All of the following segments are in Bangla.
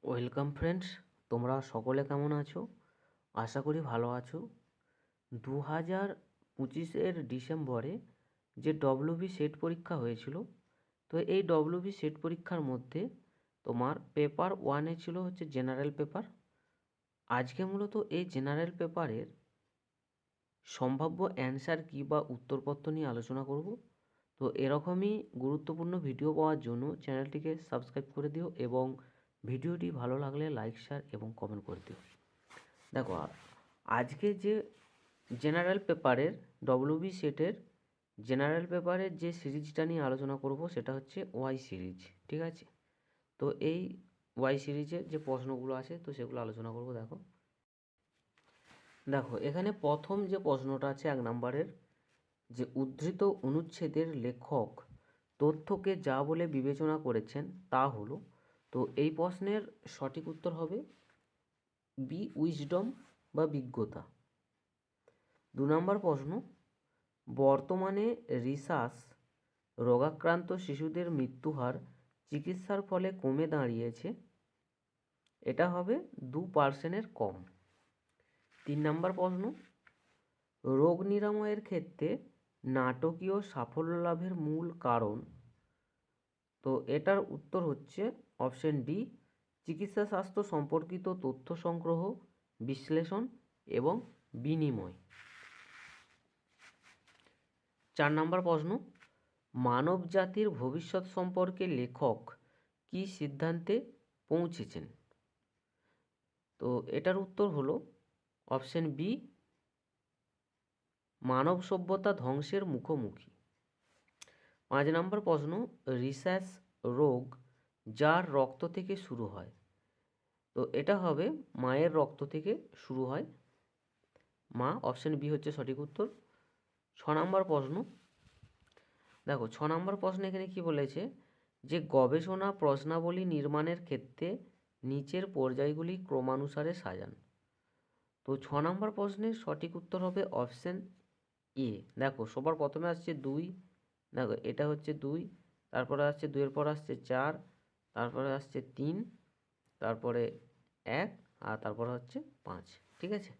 ওয়েলকাম ফ্রেন্ডস, তোমরা সকলে কেমন আছো? আশা করি ভালো আছো। 2025-এর ডিসেম্বরে যে ডব্লিউবি সেট পরীক্ষা হয়েছিল, তো এই ডব্লিউবি সেট পরীক্ষার মধ্যে তোমার পেপার ওয়ানে ছিল হচ্ছে জেনারেল পেপার। আজকে মূলত এই জেনারেল পেপারের সম্ভাব্য অ্যান্সার কী বা উত্তরপত্র নিয়ে আলোচনা করব। তো এরকমই গুরুত্বপূর্ণ ভিডিও পাওয়ার জন্য চ্যানেলটিকে সাবস্ক্রাইব করে দিও এবং ভিডিওটি ভালো লাগলে লাইক, শেয়ার এবং কমেন্ট করে দিও। দেখো, আজকে যে জেনারেল পেপারের ডব্লিউবি সেটের জেনারেল পেপারের যে সিরিজটা নিয়ে আলোচনা করব সেটা হচ্ছে ওয়াই সিরিজ, ঠিক আছে? তো এই ওয়াই সিরিজের যে প্রশ্নগুলো আছে তো সেগুলো আলোচনা করব। দেখো এখানে প্রথম যে প্রশ্নটা আছে 1 নম্বরের, যে উদ্ধৃত অনুচ্ছেদের লেখক তথ্যকে যা বলে বিবেচনা করেছেন তা হলো। তো এই প্রশ্নের সঠিক উত্তর হবে বি, উইজডম বা বিজ্ঞতা। 2 নম্বর প্রশ্ন, বর্তমানে রিসাস রোগাক্রান্ত শিশুদের মৃত্যুহার চিকিৎসার ফলে কমে দাঁড়িয়েছে, এটা হবে 2% কম। 3 নম্বর প্রশ্ন, রোগ নিরাময়ের ক্ষেত্রে নাটকীয় সাফল্য লাভের মূল কারণ। তো এটার উত্তর হচ্ছে অপশন ডি, চিকিৎসা স্বাস্থ্য সম্পর্কিত তথ্য সংগ্রহ, বিশ্লেষণ এবং বিনিময়। 4 নম্বর প্রশ্ন, মানব জাতির ভবিষ্যৎ সম্পর্কে লেখক কী সিদ্ধান্তে পৌঁছেছেন? তো এটার উত্তর হলো অপশন বি, মানব সভ্যতা ধ্বংসের মুখোমুখি। 5 নম্বর প্রশ্ন, রিসাস রোগ যার রক্ত থেকে শুরু হয়। তো এটা হবে মায়ের রক্ত থেকে শুরু হয়, মা। অপশন বি হচ্ছে সঠিক উত্তর। 6 নম্বর প্রশ্ন, দেখো 6 নম্বর প্রশ্ন এখানে কি বলেছে, যে গবেষণা প্রশ্নাবলী নির্মাণের ক্ষেত্রে নিচের পর্যায়গুলি ক্রমানুসারে সাজান। তো 6 নম্বর প্রশ্নের সঠিক উত্তর হবে অপশন এ। দেখো সবার প্রথমে আসছে 2, দেখো এটা হচ্ছে 2, তারপরে আসছে 2-এর পর আসছে 4, তারপরে আসছে 3, তারপরে 1, আর তারপরে হচ্ছে 5, ঠিক আছে?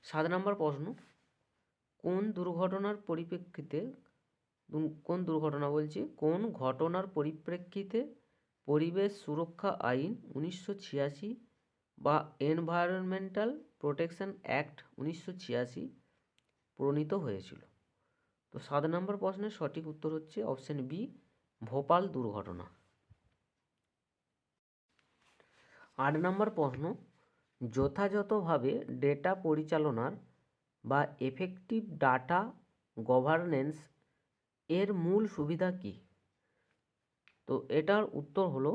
7 নম্বর প্রশ্ন, কোন দুর্ঘটনার পরিপ্রেক্ষিতে কোন ঘটনার পরিপ্রেক্ষিতে পরিবেশ সুরক্ষা আইন 1986 বা এনভায়রনমেন্টাল প্রোটেকশন অ্যাক্ট 1986 প্রণীত হয়েছিল? তো 7 নম্বর প্রশ্নের সঠিক উত্তর হচ্ছে অপশন বি, ভোপাল দুর্ঘটনা। 8 নম্বর প্রশ্ন, যথাযথভাবে ডেটা পরিচালনার বা এফেক্টিভ ডাটা গভর্নেন্স এর মূল সুবিধা কী? তো এটার উত্তর হলো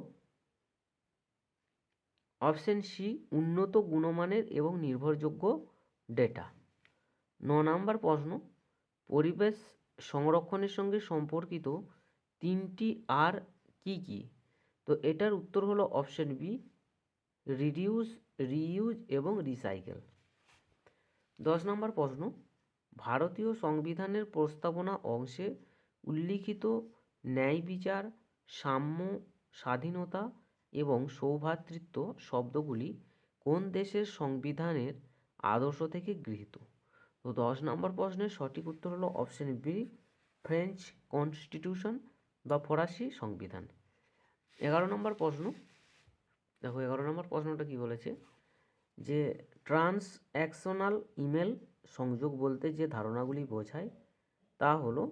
অপশন সি, উন্নত গুণমানের এবং নির্ভরযোগ্য ডেটা। 9 নম্বর প্রশ্ন, পরিবেশ সংরক্ষণের সঙ্গে সম্পর্কিত 3টি আর কী কী? তো এটার উত্তর হলো অপশন বি, রিডিউস, রিইউজ এবং রিসাইকেল। 10 নম্বর প্রশ্ন, ভারতীয় সংবিধানের প্রস্তাবনা অংশে উল্লিখিত ন্যায় বিচার, সাম্য, স্বাধীনতা এবং সৌভ্রাতৃত্ব শব্দগুলি কোন দেশের সংবিধানের আদর্শ থেকে গৃহীত? তো 10 নম্বর প্রশ্নের সঠিক উত্তর হলো অপশন বি, ফ্রেঞ্চ কনস্টিটিউশন বা ফরাসি সংবিধান। 11 নম্বর প্রশ্ন, দেখো 11 নম্বর প্রশ্নটা কি বলেছে, যে ট্রান্সঅ্যাকশনাল ইমেল সংযোগ বলতে যে ধারণাগুলি বোঝায় তা হলো।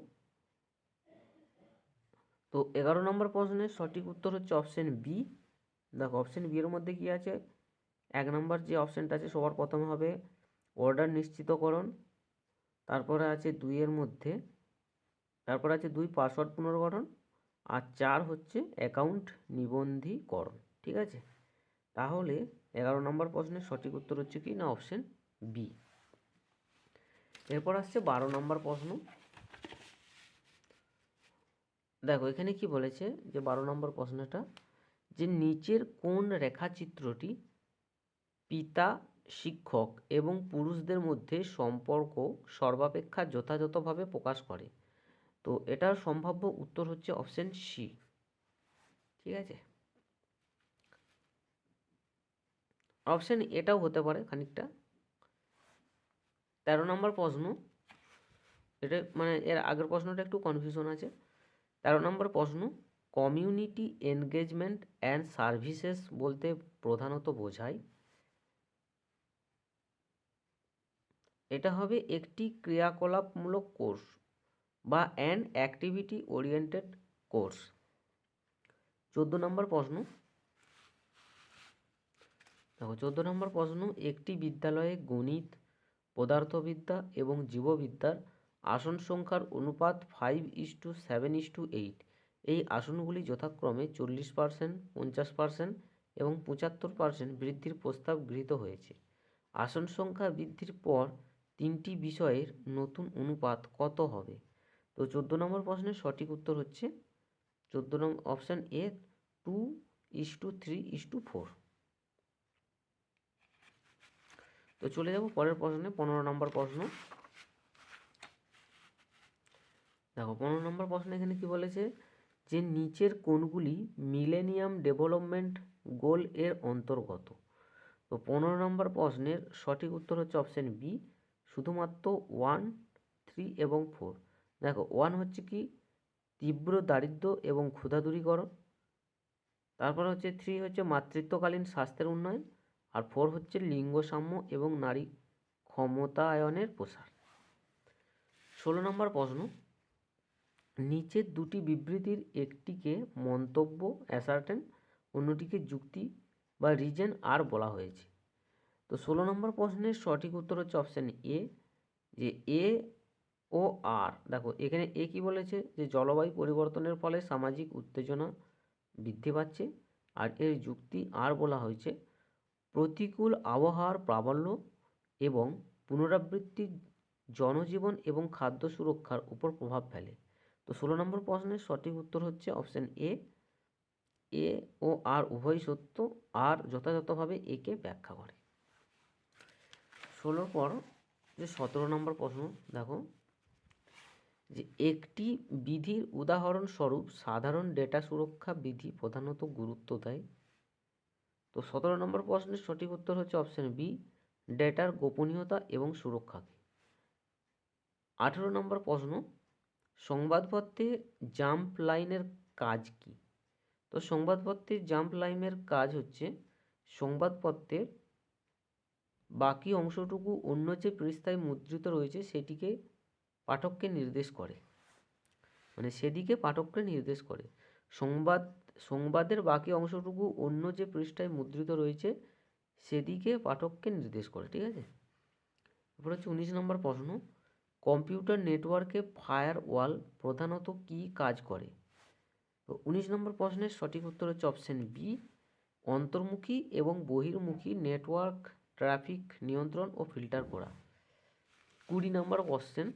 তো 11 নম্বর প্রশ্নের সঠিক উত্তর হচ্ছে অপশন বি। দেখো অপশন বি এর মধ্যে কি আছে, 1 নম্বর যে অপশানটা আছে সবার প্রথমে হবে অর্ডার নিশ্চিতকরণ, তারপরে আছে 2-এর মধ্যে, তারপরে আছে 2 পাসওয়ার্ড পুনর্গঠন, আর 4 হচ্ছে অ্যাকাউন্ট নিবন্ধীকরণ, ঠিক আছে? তাহলে 11 নম্বর প্রশ্নের সঠিক উত্তর হচ্ছে কি না, অপশন বি। এরপর আসছে 12 নম্বর প্রশ্ন। দেখো এখানে কি বলেছে, যে 12 নম্বর প্রশ্নটা, যে নিচের কোন রেখাচিত্রটি পিতা, শিক্ষক এবং পুরুষদের মধ্যে সম্পর্ক সর্বাপেক্ষা যথাযথভাবে প্রকাশ করে? তো এটার সম্ভাব্য উত্তর হচ্ছে অপশন সি, ঠিক আছে? অপশান এটাও হতে পারে খানিকটা। 13 নম্বর প্রশ্ন, এটা মানে এর আগের প্রশ্নটা একটু কনফিউশন আছে। 13 নম্বর প্রশ্ন, কমিউনিটি এনগেজমেন্ট অ্যান্ড সার্ভিসেস বলতে প্রধানত বোঝায়। এটা হবে একটি ক্রিয়াকলাপমূলক কোর্স বা অ্যান অ্যাক্টিভিটি ওরিয়েন্টেড কোর্স। 14 নম্বর প্রশ্ন, দেখো 14 নম্বর প্রশ্ন, একটি বিদ্যালয়ে গণিত, পদার্থবিদ্যা এবং জীববিদ্যার আসন সংখ্যার অনুপাত 5:7:8। এই আসনগুলি যথাক্রমে 40%, 50% এবং 75% বৃদ্ধির প্রস্তাব গৃহীত হয়েছে। আসন সংখ্যা বৃদ্ধির পর তিনটি বিষয়ের নতুন অনুপাত কত হবে? তো 14 নম্বর প্রশ্নের সঠিক উত্তর হচ্ছে 14 নম্বর অপশান এ, 2:3:4। তো চলে যাব পরের প্রশ্নে, 15 নম্বর প্রশ্ন। দেখো 15 নম্বর প্রশ্ন এখানে কি বলেছে, যে নিচের কোনগুলি মিলেনিয়াম ডেভেলপমেন্ট গোল এর অন্তর্গত? তো 15 নম্বর প্রশ্নের সঠিক উত্তর হচ্ছে অপশান বি, শুধুমাত্র 1, 3 এবং 4। দেখো 1 হচ্ছে কি তীব্র দারিদ্র্য এবং ক্ষুধা দূরীকরণ, তারপর হচ্ছে 3 হচ্ছে মাতৃত্বকালীন স্বাস্থ্যের উন্নয়ন, আর 4 হচ্ছে লিঙ্গ সাম্য এবং নারী ক্ষমতায়নের প্রসার। 16 নম্বর প্রশ্ন, নিচের দুটি বিবৃতির একটিকে মন্তব্য অ্যাসার্টেন, অন্যটিকে যুক্তি বা রিজন আর বলা হয়েছে। তো 16 নম্বর প্রশ্নের সঠিক উত্তর হচ্ছে অপশান এ, যে এ ও আর। দেখো এখানে এ কি বলেছে, যে জলবায়ু পরিবর্তনের ফলে সামাজিক উত্তেজনা বৃদ্ধি পাচ্ছে, আর এর যুক্তি আর বলা হয়েছে প্রতিকূল আবহাওয়ার প্রাবল্য এবং পুনরাবৃত্তি জনজীবন এবং খাদ্য সুরক্ষার উপর প্রভাব ফেলে। তো 16 নম্বর প্রশ্নের সঠিক উত্তর হচ্ছে অপশান এ, এ ও আর উভয় সত্য, আর যথাযথভাবে একে ব্যাখ্যা করে। 16 পর যে 17 নম্বর প্রশ্ন, দেখো যে একটি বিধির উদাহরণস্বরূপ সাধারণ ডেটা সুরক্ষা বিধি প্রধানত গুরুত্ব দেয়। তো 17 নম্বর প্রশ্নের সঠিক উত্তর হচ্ছে অপশান বি, ডেটার গোপনীয়তা এবং সুরক্ষাকে। 18 নম্বর প্রশ্ন, সংবাদপত্রে জাম্প লাইনের কাজ কি? তো সংবাদপত্রের জাম্প লাইনের কাজ হচ্ছে সংবাদপত্রের বাকি অংশটুকু অন্য যে পৃষ্ঠায় মুদ্রিত রয়েছে সেটিকে পাঠককে নির্দেশ করে, মানে সেদিকে পাঠককে নির্দেশ করে। সংবাদের বাকি অংশটুকু অন্য যে পৃষ্ঠায় মুদ্রিত রয়েছে সেদিকে পাঠককে নির্দেশ করে, ঠিক আছে। এরপর হচ্ছে 19 নম্বর প্রশ্ন, কম্পিউটার নেটওয়ার্কে ফায়ারওয়াল প্রধানত কী কাজ করে? তো 19 নম্বর প্রশ্নের সঠিক উত্তর হচ্ছে অপশান বি, অন্তর্মুখী এবং বহির্মুখী নেটওয়ার্ক ট্রাফিক নিয়ন্ত্রণ ও ফিল্টার করা। 20 নম্বর কোশ্চেন,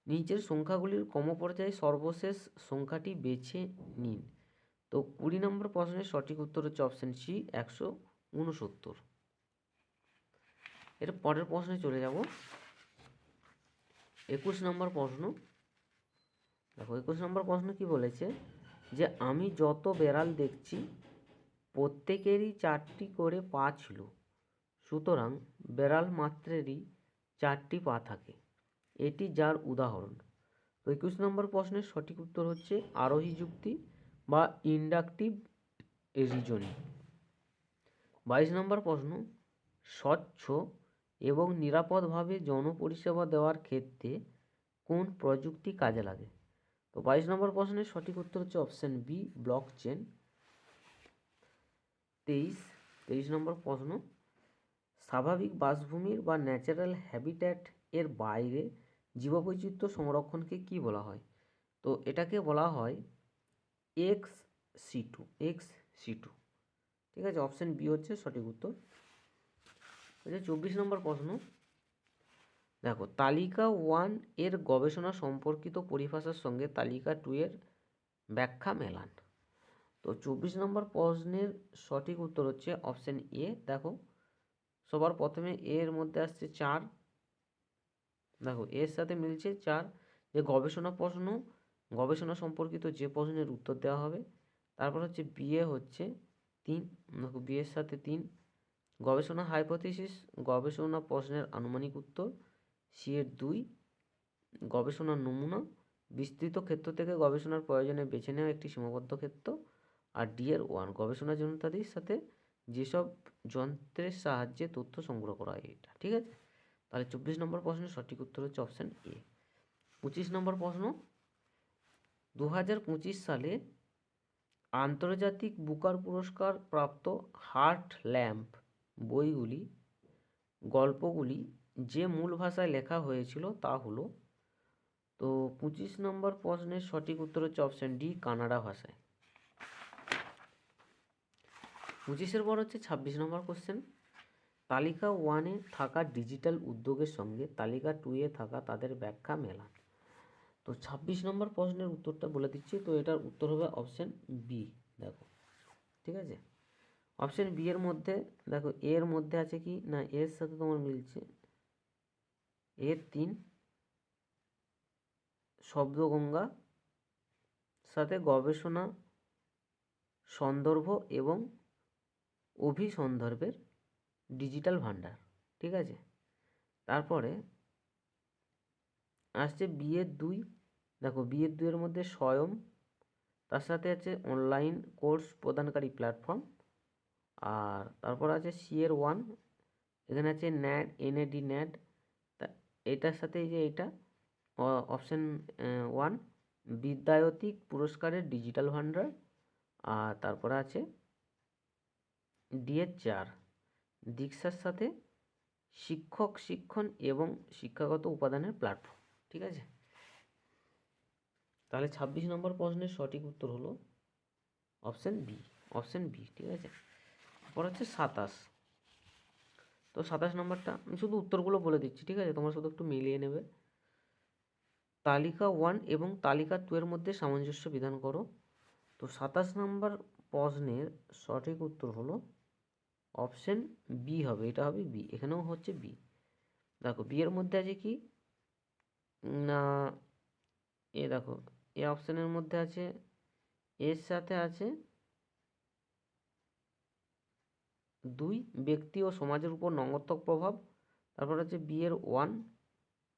নিচের সংখ্যাগুলির ক্রমপর্যায়ে সর্বশেষ সংখ্যাটি বেছে নিন। তো 20 নম্বর প্রশ্নের সঠিক উত্তর হচ্ছে অপশান সি, 169। এর পরের প্রশ্নে চলে যাব, 21 নম্বর প্রশ্ন। দেখো 21 নম্বর প্রশ্ন কি বলেছে, যে আমি যত বেড়াল দেখছি প্রত্যেকেরই 4টি করে পা ছিল, সুতরাং বেড়াল মাত্রেরই 4টি পা থাকে, এটি যার উদাহরণ। তো 21 নম্বর প্রশ্নের সঠিক উত্তর হচ্ছে আরোহী যুক্তি বা ইন্ডাকটিভ রিজনিং। 22 নম্বর প্রশ্ন, স্বচ্ছ এবং নিরাপদভাবে জনপরিষেবা দেওয়ার ক্ষেত্রে কোন প্রযুক্তি কাজে লাগে? তো 22 নম্বর প্রশ্নের সঠিক উত্তর হচ্ছে অপশান বি, ব্লক চেন। 23 নম্বর প্রশ্ন, স্বাভাবিক বাসভূমির বা ন্যাচারাল হ্যাবিট্যাট এর বাইরে জীববৈচিত্র্য সংরক্ষণকে কি বলা হয়? তো এটাকে বলা হয় এক্স সিটু। ঠিক আছে, অপশান বি হচ্ছে সঠিক উত্তর। 24 নম্বর প্রশ্ন, দেখো তালিকা 1 এর গবেষণা সম্পর্কিত পরিভাষার সঙ্গে তালিকা 2 এর ব্যাখ্যা মেলান। তো 24 নম্বর প্রশ্নের সঠিক উত্তর হচ্ছে অপশান এ। দেখো সবার প্রথমে এর মধ্যে আসছে 4, দেখো এর সাথে মিলছে 4, যে গবেষণা সম্পর্কিত যে প্রশ্নের উত্তর দেওয়া হবে। তারপর হচ্ছে বিয়ে হচ্ছে 3, দেখো বিয়ের সাথে 3, গবেষণা হাইপোথিসিস, গবেষণা প্রশ্নের আনুমানিক উত্তর। সি এর 2, গবেষণার নমুনা, বিস্তৃত ক্ষেত্র থেকে গবেষণার প্রয়োজনে বেছে নেওয়া একটি সীমাবদ্ধ ক্ষেত্র। আর ডি এর 1, গবেষণা যন্ত্রাদির সাথে যেসব যন্ত্রের সাহায্যে তথ্য সংগ্রহ করা হয় এটা। ঠিক আছে, তাহলে 24 নম্বর প্রশ্নের সঠিক উত্তর হচ্ছে অপশান এ। 25 নম্বর প্রশ্ন, 2025 সালে আন্তর্জাতিক বুকার পুরস্কার প্রাপ্ত হার্ট ল্যাম্প বইগুলি গল্পগুলি যে মূল ভাষায় লেখা হয়েছিল তা হলো। তো 25 নম্বর প্রশ্নের সঠিক উত্তর হচ্ছে অপশান ডি, কানাডা ভাষায়। 25-এর পর হচ্ছে 26 নম্বর কোশ্চেন, তালিকা 1-এ থাকা ডিজিটাল উদ্যোগের সঙ্গে তালিকা 2-এ থাকা তাদের ব্যাখ্যা মেলান। তো 26 নম্বর প্রশ্নের উত্তরটা বলে দিচ্ছি। তো এটার উত্তর হবে অপশান বি। দেখো, ঠিক আছে, অপশান বি এর মধ্যে দেখো, এর মধ্যে আছে কি না, এর সাথে তোমার মিলছে। এর 3 শব্দগঙ্গা সাথে গবেষণা সন্দর্ভ এবং অভিসন্দর্ভের ডিজিটাল ভান্ডার। ঠিক আছে, তারপরে আসছে বিয়ের 2। দেখো, বিয়ের 2-এর মধ্যে স্বয়ং, তার সাথে আছে অনলাইন কোর্স প্রদানকারী প্ল্যাটফর্ম। আর তারপর আছে সি এর 1, এখানে আছে ন্যাড, এনএডি ন্যাড, তা এটার সাথে এই যে এটা অপশান 1 বিদ্যায়তিক পুরস্কারের ডিজিটাল ভান্ডার। আর তারপরে আছে ডি এর 4 দীক্ষার সাথে শিক্ষক শিক্ষণ এবং শিক্ষাগত উপাদানের প্ল্যাটফর্ম। ঠিক আছে, তাহলে 26 নম্বর প্রশ্নের সঠিক উত্তর হলো অপশান বি, অপশান বি। ঠিক আছে, তারপর হচ্ছে 27। তো 27 নম্বরটা আমি শুধু উত্তরগুলো বলে দিচ্ছি। ঠিক আছে, তোমরা শুধু একটু মিলিয়ে নেবে। তালিকা 1 এবং তালিকা 2 এর মধ্যে সামঞ্জস্য বিধান করো। তো 27 নম্বর প্রশ্নের সঠিক উত্তর হলো অপশান বি হবে, এটা হবে বি, এখানেও হচ্ছে বি। দেখো, বি এর মধ্যে আছে কি না, এ দেখো, এ অপশানের মধ্যে আছে, এর সাথে আছে 2 ব্যক্তি ও সমাজের উপর নঙ্গর্থক প্রভাব। তারপর হচ্ছে বি এর 1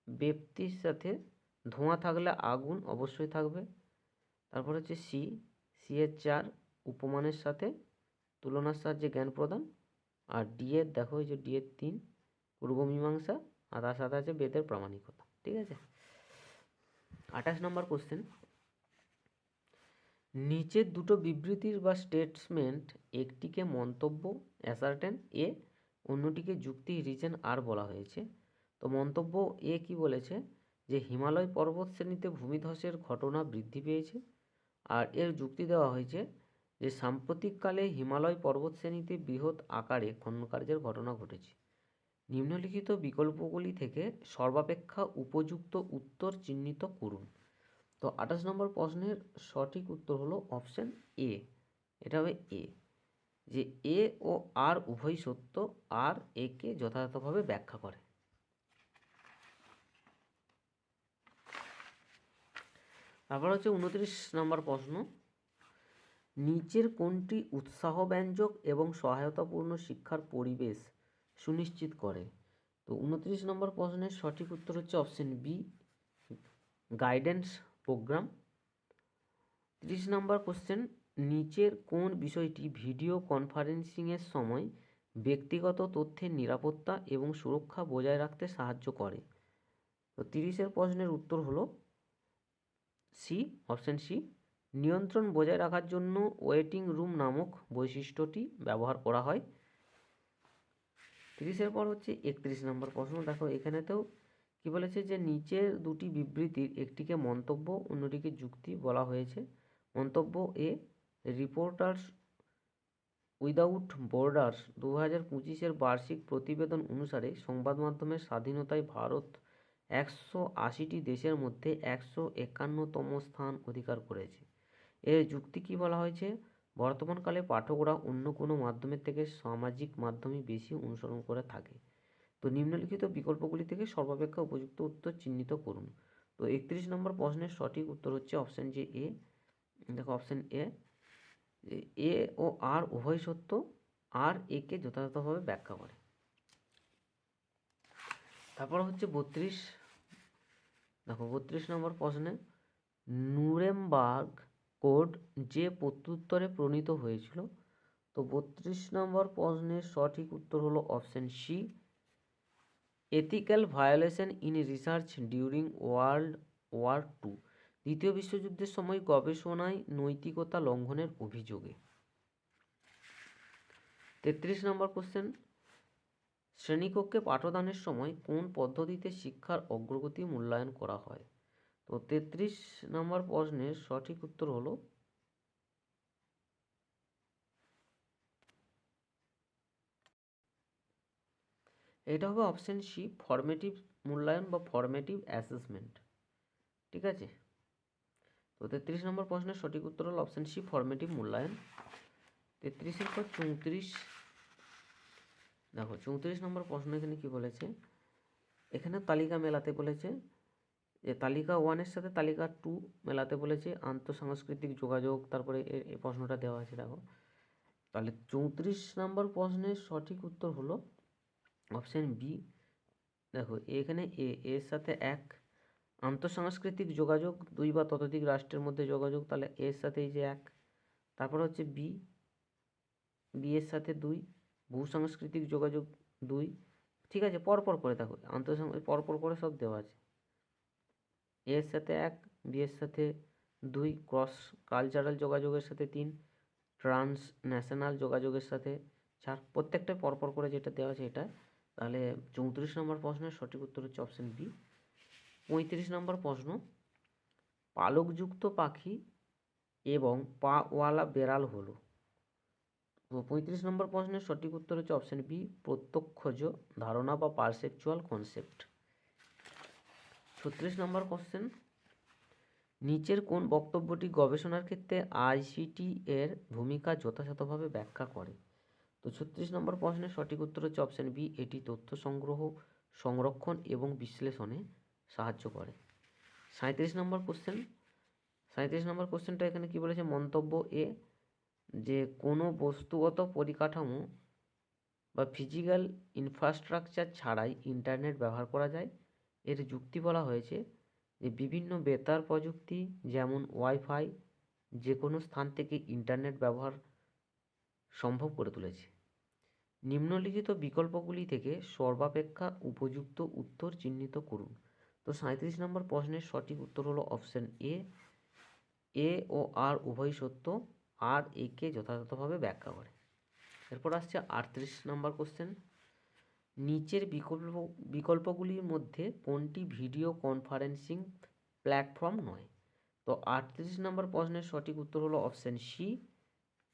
ব্যক্তির সাথে ধোঁয়া থাকলে আগুন অবশ্যই থাকবে। তারপর হচ্ছে সি, সি এর 4 উপমানের সাথে তুলনার সাহায্যে জ্ঞান প্রদান। আর ডি এর দেখো, এই যে ডি এর 3 পূর্বমীমাংসা, আর তার সাথে আছে বেদের প্রামাণিকতা। ঠিক আছে, 28 নম্বর কোশ্চেন, নিচের দুটো বিবৃতির বা স্টেটমেন্ট একটিকে মন্তব্য অ্যাসার্টেন এ, অন্যটিকে যুক্তি রিজন আর বলা হয়েছে। তো মন্তব্য এ কি বলেছে, যে হিমালয় পর্বত শ্রেণীতে ভূমিধসের ঘটনা বৃদ্ধি পেয়েছে। আর এর যুক্তি দেওয়া হয়েছে যে সাম্প্রতিককালে হিমালয় পর্বত শ্রেণীতে বৃহৎ আকারে খননকার্যের ঘটনা ঘটেছে। নিম্নলিখিত বিকল্পগুলি থেকে সর্বাপেক্ষা উপযুক্ত উত্তর চিহ্নিত করুন। তো 28 নম্বর প্রশ্নের সঠিক উত্তর হলো অপশান এ, এটা হবে এ, যে এ ও আর উভয়ই সত্য, আর একে যথাযথভাবে ব্যাখ্যা করে। তারপর হচ্ছে 29 নম্বর প্রশ্ন, নিচের কোনটি উৎসাহব্যঞ্জক এবং সহায়তাপূর্ণ শিক্ষার পরিবেশ সুনিশ্চিত করে। তো 29 নম্বর প্রশ্নের সঠিক উত্তর হচ্ছে অপশান বি, গাইডেন্স প্রোগ্রাম। 30 নম্বর কোশ্চেন, নিচের কোন বিষয়টি ভিডিও কনফারেন্সিংয়ের সময় ব্যক্তিগত তথ্যের নিরাপত্তা এবং সুরক্ষা বজায় রাখতে সাহায্য করে। তো 30-এর প্রশ্নের উত্তর হলো সি, অপশান সি, নিয়ন্ত্রণ বজায় রাখার জন্য ওয়েটিং রুম নামক বৈশিষ্ট্যটি ব্যবহার করা হয়। 30-এর পর হচ্ছে 31 নম্বর প্রশ্ন। দেখো, এখানেতেও কি বলেছে, যে নিচের দুটি বিবৃতির একটিকে মন্তব্য, অন্যটিকে যুক্তি বলা হয়েছে। মন্তব্য এ, রিপোর্টার্স উইদাউট বর্ডার্স 2025-এর বার্ষিক প্রতিবেদন অনুসারে সংবাদ মাধ্যমের স্বাধীনতায় ভারত 180টি দেশের মধ্যে 151তম স্থান অধিকার করেছে। এর যুক্তি কি বলা হয়েছে, বর্তমানকালে পাঠকরা অন্য কোনো মাধ্যমের থেকে সামাজিক মাধ্যমে বেশি অনুসরণ করে থাকে। তো নিম্নলিখিত বিকল্পগুলি থেকে সর্বাপেক্ষা উপযুক্ত উত্তর চিহ্নিত করুন। তো 31 নম্বর প্রশ্নের সঠিক উত্তর হচ্ছে অপশান যে এ। দেখো, অপশান এ, এ ও আর উভয় সত্য, আর একে যথাযথভাবে ব্যাখ্যা করে। তারপর হচ্ছে 32, দেখো 32 নম্বর প্রশ্নে নুরেমবার্গ কোড যে প্রত্যুত্তরে প্রণীত হয়েছিল। তো 32 নম্বর প্রশ্নের সঠিক উত্তর হলো option C, ethical violation in research during World War Two, দ্বিতীয় বিশ্বযুদ্ধের সময় গবেষণায় নৈতিকতা লঙ্ঘনের অভিযোগে। 33 নম্বর কোশ্চেন, শ্রেণীকক্ষে পাঠদানের সময় কোন পদ্ধতিতে শিক্ষার অগ্রগতি মূল্যায়ন করা হয়। তো 33 নম্বর প্রশ্নের সঠিক উত্তর হলো এটা হবে অপশন সি, ফর্মেটিভ মূল্যায়ন বা ফর্মেটিভ অ্যাসেসমেন্ট। ঠিক আছে, তো 33 নম্বর প্রশ্নের সঠিক উত্তর হলো অপশন সি, ফর্মেটিভ মূল্যায়ন। 33-এর পর 34, দেখো 34 নম্বর প্রশ্ন এখানে কি বলেছে, এখানে তালিকা মেলাতে বলেছে, যে তালিকা 1-এর সাথে তালিকা 2 মেলাতে বলেছে, আন্তঃসাংস্কৃতিক যোগাযোগ, তারপরে এই প্রশ্নটা দেওয়া আছে। দেখো তাহলে 34 নম্বর প্রশ্নের সঠিক উত্তর হলো অপশন বি। দেখো এখানে এর সাথে এক, আন্তঃসাংস্কৃতিক যোগাযোগ 2 বা ততোধিক রাষ্ট্রের মধ্যে যোগাযোগ, তাহলে এর সাথে এই যে এক। তারপর হচ্ছে বি এর সাথে 2, ভূসাংস্কৃতিক যোগাযোগ 2। ঠিক আছে, পরপর করে দেখো পরপর করে সব দেওয়া আছে। এর সাথে এক, বি এর সাথে 2, ক্রস কালচারাল যোগাযোগের সাথে 3, ট্রান্স ন্যাশনাল যোগাযোগের সাথে 4, প্রত্যেকটা পরপর করে যেটা দেওয়া আছে এটা। তাহলে 34 নম্বর প্রশ্নের সঠিক উত্তর হচ্ছে অপশন বি। 35 নম্বর প্রশ্ন, পালকযুক্ত পাখি এবং পাওয়ালা বেড়াল হলো। তো 35 নম্বর প্রশ্নের সঠিক উত্তর হচ্ছে অপশন বি, প্রত্যক্ষজ ধারণা বা পারসেপচুয়াল কনসেপ্ট। 36 নম্বর কোশ্চেন, নিচের কোন বক্তব্যটি গবেষণার ক্ষেত্রে আইসিটি এর ভূমিকা যথাযথভাবে ব্যাখ্যা করে। তো 36 নম্বর প্রশ্নের সঠিক উত্তর হচ্ছে অপশন বি, এটি তথ্য সংগ্রহ, সংরক্ষণ এবং বিশ্লেষণে সাহায্য করে। 37 নম্বর কোশ্চেন, 37 নম্বর কোশ্চেনটা এখানে কি বলেছে, মন্তব্য এ, যে কোনো বস্তুগত পরিকাঠামো বা ফিজিক্যাল ইনফ্রাস্ট্রাকচার ছাড়াই ইন্টারনেট ব্যবহার করা যায়। এর যুক্তি বলা হয়েছে যে বিভিন্ন বেতার প্রযুক্তি যেমন ওয়াইফাই যে কোনো স্থান থেকে ইন্টারনেট ব্যবহার সম্ভব করে তুলেছে। নিম্নলিখিত বিকল্পগুলি থেকে সর্বাপেক্ষা উপযুক্ত উত্তর চিহ্নিত করুন। তো 37 নম্বর প্রশ্নের সঠিক উত্তর হলো অপশন এ ও আর উভয় সত্য, আর একে যথাযথভাবে ব্যাখ্যা করে। এরপর আসছে 38 নম্বর কোশ্চেন, নিচের বিকল্পগুলির মধ্যে কোনটি ভিডিও কনফারেন্সিং প্ল্যাটফর্ম নয়। তো 38 নম্বর প্রশ্নের সঠিক উত্তর হলো অপশন সি,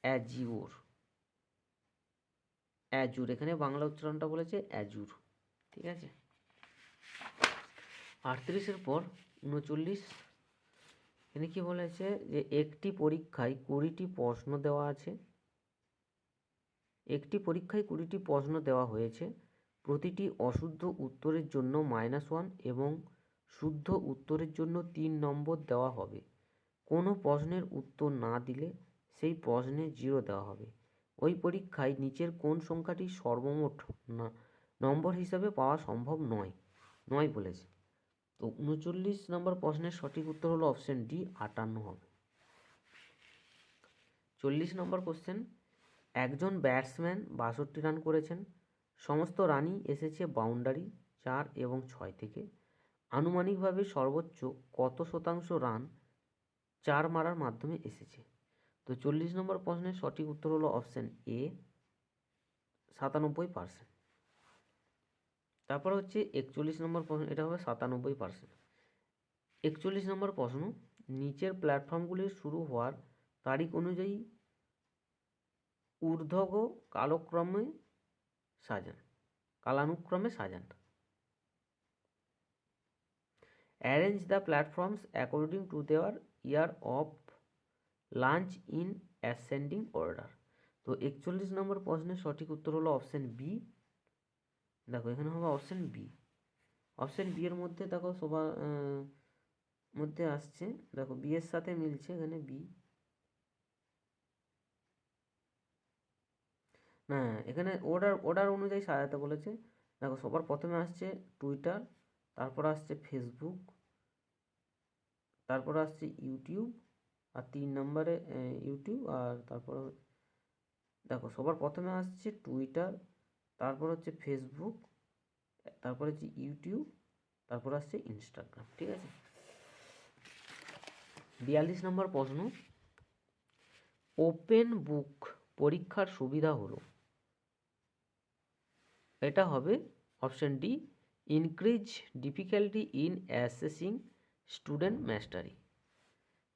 অ্যাজিওর। এখানে বাংলা উচ্চারণটা বলেছে অ্যাজুর। ঠিক আছে, 38-এর পর 39, এখানে কি বলেছে, যে একটি পরীক্ষায় 20টি প্রশ্ন দেওয়া আছে। একটি পরীক্ষায় 20টি প্রশ্ন দেওয়া হয়েছে, প্রতিটি অশুদ্ধ উত্তরের জন্য -1 এবং শুদ্ধ উত্তরের জন্য 3 নম্বর দেওয়া হবে। কোনো প্রশ্নের উত্তর না দিলে সেই প্রশ্নে 0 দেওয়া হবে। ওই পরীক্ষায় নিচের কোন সংখ্যাটি সর্বমোট নম্বর হিসাবে পাওয়া সম্ভব নয় বলেছে। তো 39 নম্বর প্রশ্নের সঠিক উত্তর হলো অপশন ডি, 58 হবে। 40 নম্বর কোশ্চেন, একজন ব্যাটসম্যান 62 রান করেছেন, সমস্ত রানই এসেছে বাউন্ডারি 4 এবং 6 থেকে। আনুমানিকভাবে সর্বোচ্চ কত শতাংশ রান 4 মারার মাধ্যমে এসেছে। তো 40 নম্বর প্রশ্নের সঠিক উত্তর হলো অপশন এ, 97%। তারপর হচ্ছে 41 নম্বর প্রশ্ন, এটা হবে 97%। 41 নম্বর প্রশ্ন, নিচের প্ল্যাটফর্মগুলির শুরু হওয়ার তারিখ অনুযায়ী ঊর্ধ্বগ কালানুক্রমে সাজান। Arrange the platforms according to their year of launch in ascending order. তো 41 নম্বর প্রশ্নের সঠিক উত্তর হলো অপশন বি। দেখো এখানে হবে অপশন বি। অপশন বি এর মধ্যে দেখো সবার মধ্যে আসছে, দেখো বি এর সাথে মিলছে এখানে বি। না, এখানে অর্ডার অনুযায়ী সাজাতে বলেছে। দেখো, সবার প্রথমে আসছে টুইটার, তারপর আসছে ফেসবুক, তারপর আসছে ইউটিউব, আর 3 নম্বরে ইউটিউব, আর তারপর দেখো সবার প্রথমে আসছে টুইটার, তারপর হচ্ছে ফেসবুক, তারপর হচ্ছে ইউটিউব, তারপর আসছে ইনস্টাগ্রাম। ঠিক আছে। 42 নম্বর প্রশ্ন, ওপেন বুক পরীক্ষার সুবিধা হলো, এটা হবে option D, increase difficulty in assessing student mastery.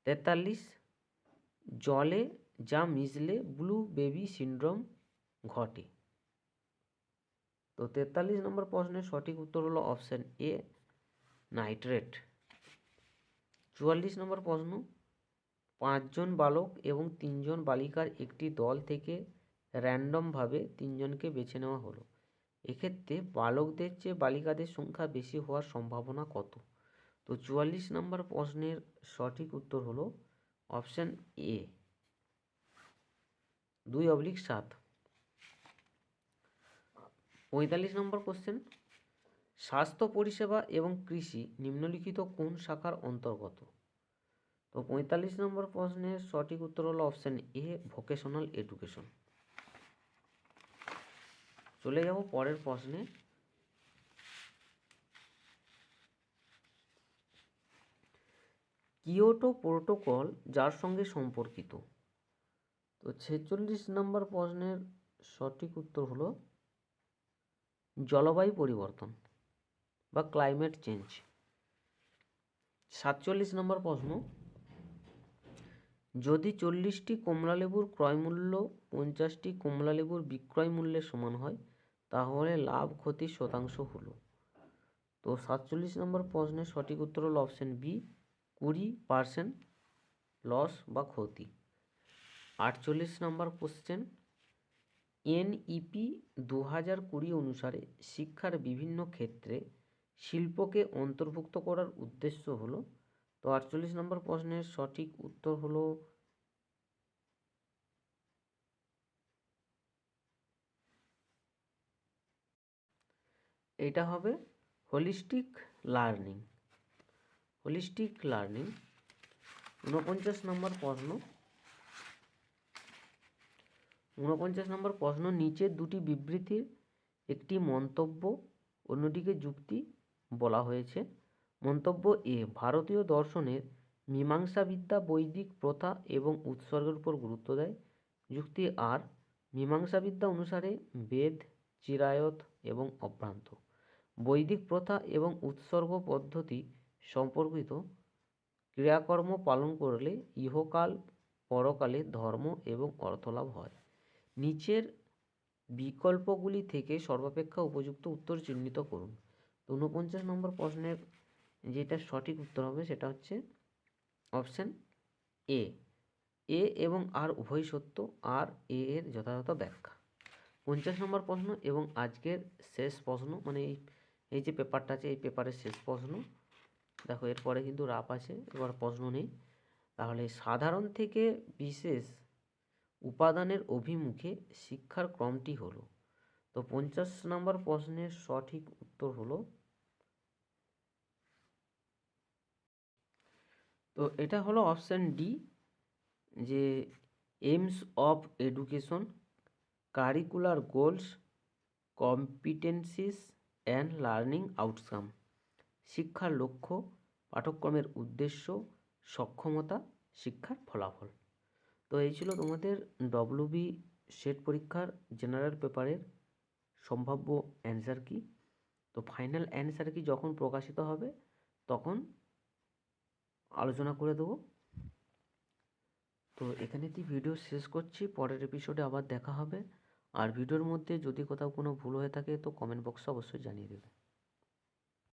43, জলে যা মিশলে ব্লু বেবি সিনড্রোম ঘটে। তো 43 নম্বর প্রশ্নের সঠিক উত্তর হলো অপশন এ, নাইট্রেট। 44 নম্বর প্রশ্ন, 5 জন বালক এবং 3 জন বালিকার একটি দল থেকে র্যান্ডমভাবে 3 জনকে বেছে নেওয়া হলো। এক্ষেত্রে বালকদের চেয়ে বালিকাদের সংখ্যা বেশি হওয়ার সম্ভাবনা কত? তো 44 নম্বর প্রশ্নের সঠিক উত্তর হলো অপশন এ, 2/7। 45 নম্বর কোশ্চেন, স্বাস্থ্য পরিষেবা এবং কৃষি নিম্নলিখিত কোন শাখার অন্তর্গত? তো 45 নম্বর প্রশ্নের সঠিক উত্তর হলো অপশন এ, ভোকেশনাল এডুকেশন। চলে যাব পরের প্রশ্নে। কিয়োটো প্রোটোকল যার সঙ্গে সম্পর্কিত? তো 46 নম্বর প্রশ্নের সঠিক উত্তর হলো জলবায়ু পরিবর্তন বা ক্লাইমেট চেঞ্জ। 47 নম্বর প্রশ্ন, যদি 40টি কমলালেবুর ক্রয়মূল্য 50টি কমলালেবুর বিক্রয় মূল্যের সমান হয়, তাহলে লাভ ক্ষতির শতাংশ হলো। তো 47 নম্বর প্রশ্নের সঠিক উত্তর হলো অপশন বি, 20% লস বা ক্ষতি। 48 নম্বর কোশ্চেন, NEP 2020 অনুসারে শিক্ষার বিভিন্ন ক্ষেত্রে শিল্পকে অন্তর্ভুক্ত করার উদ্দেশ্য হলো। তো 48 নম্বর প্রশ্নের সঠিক উত্তর হলো এটা হবে হোলিস্টিক লার্নিং। 49 নম্বর প্রশ্ন, 49 নম্বর প্রশ্ন, নিচের দুটি বিবৃতির একটি মন্তব্য, অন্যটিকে যুক্তি বলা হয়েছে। মন্তব্য এ, ভারতীয় দর্শনের মীমাংসাবিদ্যা বৈদিক প্রথা এবং উৎসর্গের উপর গুরুত্ব দেয়। যুক্তি আর, মীমাংসাবিদ্যা অনুসারে বেদ চিরায়ত এবং অভ্রান্ত। বৈদিক প্রথা এবং উৎসর্গ পদ্ধতি সম্পর্কিত ক্রিয়াকর্ম পালন করলে ইহকাল পরকালে ধর্ম এবং অর্থলাভ হয়। নিচের বিকল্পগুলি থেকে সর্বাপেক্ষা উপযুক্ত উত্তর চিহ্নিত করুন। তো 49 নম্বর প্রশ্নের যেটা সঠিক উত্তর হবে সেটা হচ্ছে অপশান এ, এ এবং আর উভয় সত্য, আর এ এর যথাযথ ব্যাখ্যা। 50 নম্বর প্রশ্ন এবং আজকের শেষ প্রশ্ন, মানে এই যে পেপারটা আছে এই পেপারের শেষ প্রশ্ন। দেখো এরপরে কিন্তু রাপ আছে, এবার প্রশ্ন নেই। তাহলে সাধারণ থেকে বিশেষ উপাদানের অভিমুখে শিক্ষার ক্রমটি হলো। তো 50 নম্বর প্রশ্নের সঠিক উত্তর হলো, তো এটা হলো অপশান ডি, যে aims of education, curricular goals, competencies and learning outcome. শিক্ষার লক্ষ্য, পাঠ্যক্রমের উদ্দেশ্য, সক্ষমতা, শিক্ষার ফলাফল। তো এই ছিল তোমাদের ডব্লিউবি সেট পরীক্ষার জেনারেল পেপারের সম্ভাব্য অ্যান্সার কি। তো ফাইনাল অ্যান্সার কি যখন প্রকাশিত হবে তখন আলোচনা করে দেবো। তো এখানেতেই ভিডিও শেষ করছি, পরের এপিসোডে আবার দেখা হবে। আর ভিডিওর মধ্যে যদি কোথাও কোনো ভুল হয়ে থাকে তো কমেন্ট বক্সে অবশ্যই জানিয়ে দেবে।